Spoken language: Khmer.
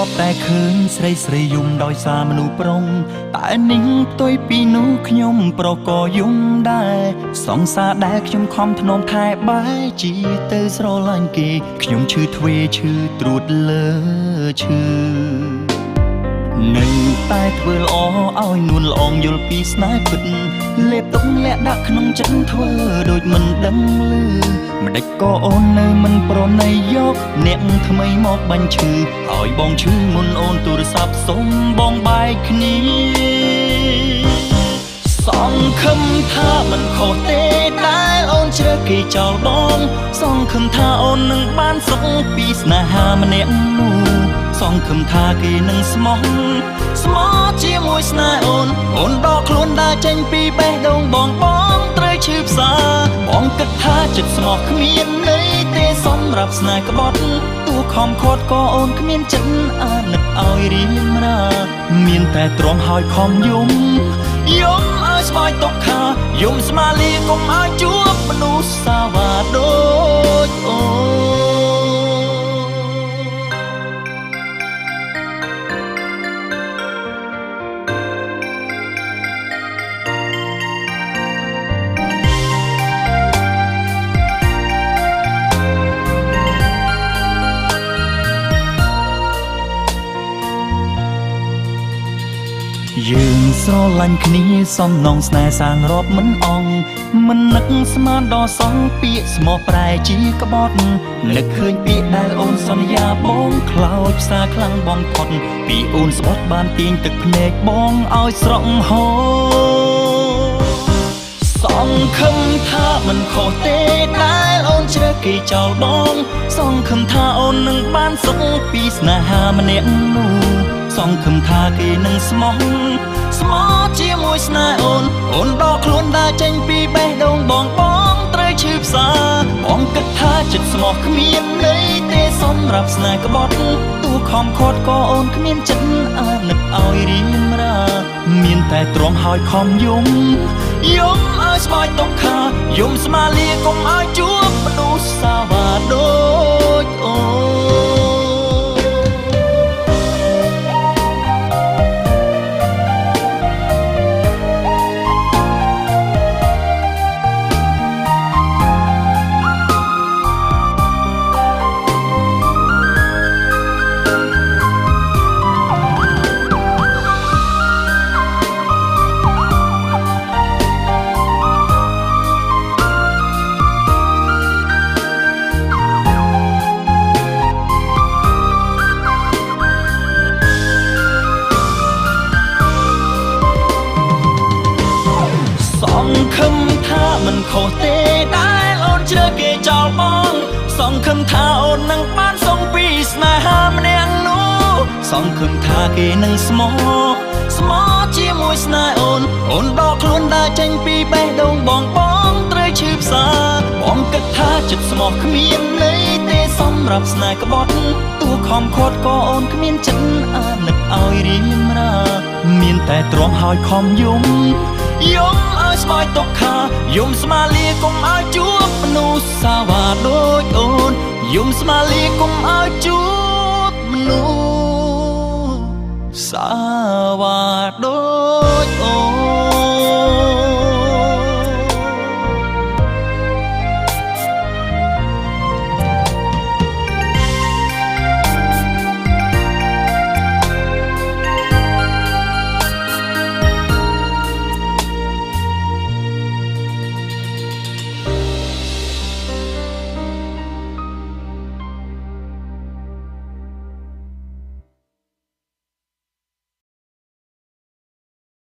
บแต่คืนស្រីស្រីយំដោយសារមនុស្សប្រុងតែនាងផ្ទុយពីនោះខ្ញុំប្រក៏យំដែរសង្សារដែលខ្ញុំខំធ្នមថែបែជាទៅស្រឡាញ់គេខ្ញុំឈឺទ្វេឈឺត្រួតលើឈឺនៅតែធ្វើល្អឲ្យនួនល្អងយល់ពីស្នេហ៍ពិតលេបទុកលាក់ដាក់ក្នុងចិត្តធ្វើដូចមិនដឹងឮម្ដេចក៏អូននៅមិនប្រណីយកអ្នកថ្មីមកបាញ់ឈឺឲ្យបងឈឺមុនអូនទូរស័ព្ទសុំបងបែកគ្នាសង្ឃឹមថាមិនខុសទេដែលអូនជ្រើសគេចោលបងសង្ឃឹមថាអូននឹងបានសុខពីស្នេហាម្នាក់នោះសង្ឃឹមថាគេនឹងស្មោះជាមួយស្នេហ៍អូនដកខ្លួនដើរចេញពីបេះដូងបងត្រូវឈឺផ្សាបងគិតថាចិត្តស្មោះគ្មានន័យទេសម្រាប់ស្នេហ៍ក្បត់ទោះខំខាត់ក៏អូនគ្មានចិត្តអាណិតឲ្យរៀមរាមានតែទ្រាំហើយខំយំឲ្យស្វាយទុកខាយំស្មាលីកុំឲ្យជួបមនុស្សសាវ៉ាដូចអូយើងស្រឡាញ់គ្នាសំណងស្នេហ៍សាងរាប់មិនអងមិននឹកស្មានដល់សងពាក្យស្មោះប្រែជាក្បត់នឹកឃើញពាក្យដែលអូនសន្យាបងខ្លោចផ្សាខ្លាំងបងផុតពីអូនស្បត់បានទាញទឹកភ្នែកបងឲ្យស្រក់ហូរសង្ឃឹមថាមិនខុសទេដែលអូនជ្រើសគេចោលបងសង្ឃឹមថាអូននឹងបានសុខពីស្នេហាម្នាក់នោះសង្ឃឹមថាគេនឹងស្មោះជាមួយស្នេហ៍អូនដកខ្លួនដើរចេញពីបេះដូងបងត្រូវឈឺផ្សាបងគិតថាចិត្តស្មោះគ្មានន័យទេសម្រាប់ស្នេហ៍ក្បត់ទោះខំខាត់ក៏អូនគ្មានចិត្តអាណិតឲ្យរៀមរាមានតែទ្រាំហើយខំយំឲ្យស្វាយទុកខាយំស្មាលីកុំឲ្យជួបមនុស្សសាវ៉ាដូចអូសង្ឃឹមថាមិនខុសទេដែលអូនជ្រើសគេចោលបងសង្ឃឹមថាអូននឹងបានសុំពីស្នេហាម្នាក់នោះសង្ឃឹមថាគេនឹងស្មោះជាមួយស្នេហ៍អូនដកខ្លួនដើរចេញពីបេះដូងបងត្រូវឈឺផ្សាបងគិតថាចិត្តស្មោះគ្មានន័យទេសម្រាប់ស្នេហ៍ក្បត់ទោះខំខាត់ក៏អូនគ្មានចិត្តអាណិតឲ្យរៀមរាមានតែទ្រាំហើយខំយំឲ្យស្វាយទុកខាយំស្មាលីកុំឲ្យជួបមនុស្សសាវ៉ាដូចអូនយំស្មាលីកុំឲ្យជួបមនុស្សសាវ៉ាដូច